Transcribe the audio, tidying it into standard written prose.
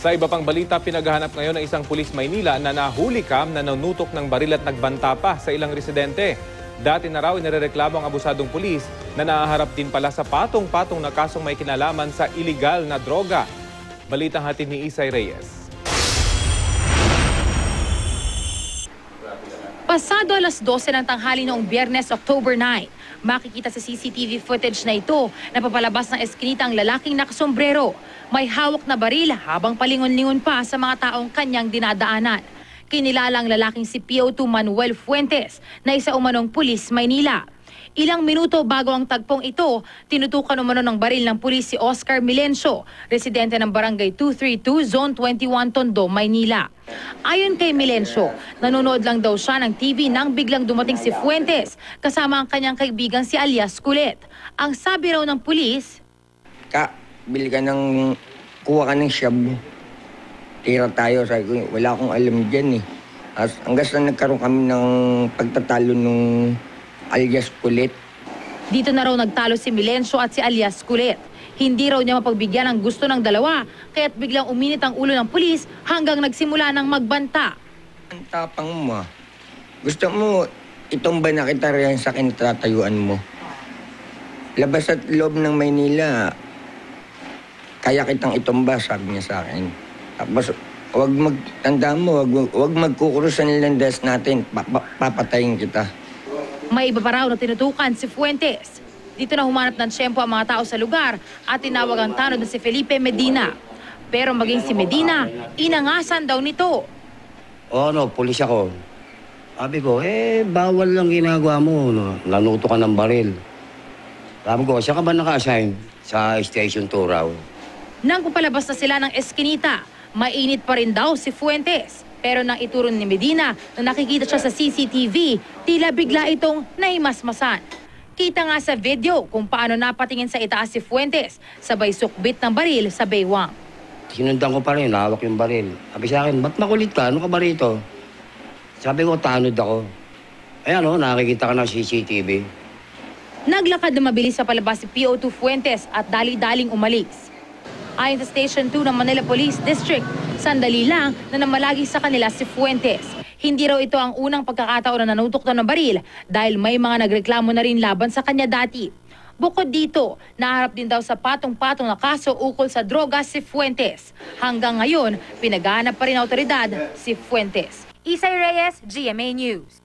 Sa iba pang balita, pinaghahanap ngayon ng isang pulis Maynila na nahuli na nanutok ng baril at nagbanta pa sa ilang residente. Dati na raw inirereklamo ang abusadong pulis na naaharap din pala sa patong-patong na kasong may kinalaman sa iligal na droga. Balitang hatid ni Isay Reyes. Pasado alas 12 ng tanghali noong Biyernes, October 9, makikita sa CCTV footage na ito na papalabas ng eskinita ang lalaking nakasombrero. May hawak na baril habang palingon-lingon pa sa mga taong kanyang dinadaanan. Kinilala ang lalaking si PO2 Manuel Fuentes na isa umanong pulis Maynila. Ilang minuto bago ang tagpong ito, tinutukan umano ng baril ng pulis si Oscar Milencio, residente ng Barangay 232, Zone 21, Tondo, Maynila. Ayon kay Milencio, nanonood lang daw siya ng TV nang biglang dumating si Fuentes kasama ang kanyang kaibigan si Alias Kulit. Ang sabi raw ng pulis, bili ka ng, kuha ka ng shabu. Tira tayo. Sabi ko, wala akong alam dyan eh. Hanggang na nagkaroon kami ng pagtatalo nung Alias Kulit. Dito na raw nagtalo si Milencio at si Alias Kulit. Hindi raw niya mapagbigyan ang gusto ng dalawa, kaya't biglang uminit ang ulo ng pulis hanggang nagsimula ng magbanta. Ang tapang mo. Gusto mo, itumba na kita rin sa kinatatayuan mo. Labas at loob ng Maynila, kaya kitang itumba, sabi niya sa akin. Tapos, tandaan mo, wag magkukurus sa nilandas natin, papatayin kita. May iba pa raw na tinutukan si Fuentes. Dito na humanap ng tiyempo ang mga tao sa lugar at tinawag ang tanod na si Felipe Medina. Pero maging si Medina, inangasan daw nito. Pulis ako. Sabi ko, bawal lang ginagawa mo. No? Nanuto ka ng baril. Sabi ko, siya ka ba naka-assign sa Station 2 raw? Nang kupalabas na sila ng eskinita, mainit pa rin daw si Fuentes. Pero nang ituro ni Medina na nakikita siya sa CCTV, tila bigla itong naimasmasan. Kita nga sa video kung paano napatingin sa itaas si Fuentes, sabay sukbit ng baril sa baywang. Sinundan ko pa rin, hawak yung baril. Sabi sa akin, ba't makulit ka? Ano ka ba rito? Sabi ko, tanod ako. Ayan nakikita ka ng CCTV. Naglakad na mabilis sa palabas si PO2 Fuentes at dali-daling umalis. Ayon sa Station 2 ng Manila Police District, sandali lang na namalagi sa kanila si Fuentes. Hindi raw ito ang unang pagkakataon na nanutok na ng baril dahil may mga nagreklamo na rin laban sa kanya dati. Bukod dito, naharap din daw sa patong-patong na kaso ukol sa droga si Fuentes. Hanggang ngayon, pinaghahanap pa rin ng awtoridad si Fuentes. Isay Reyes, GMA News.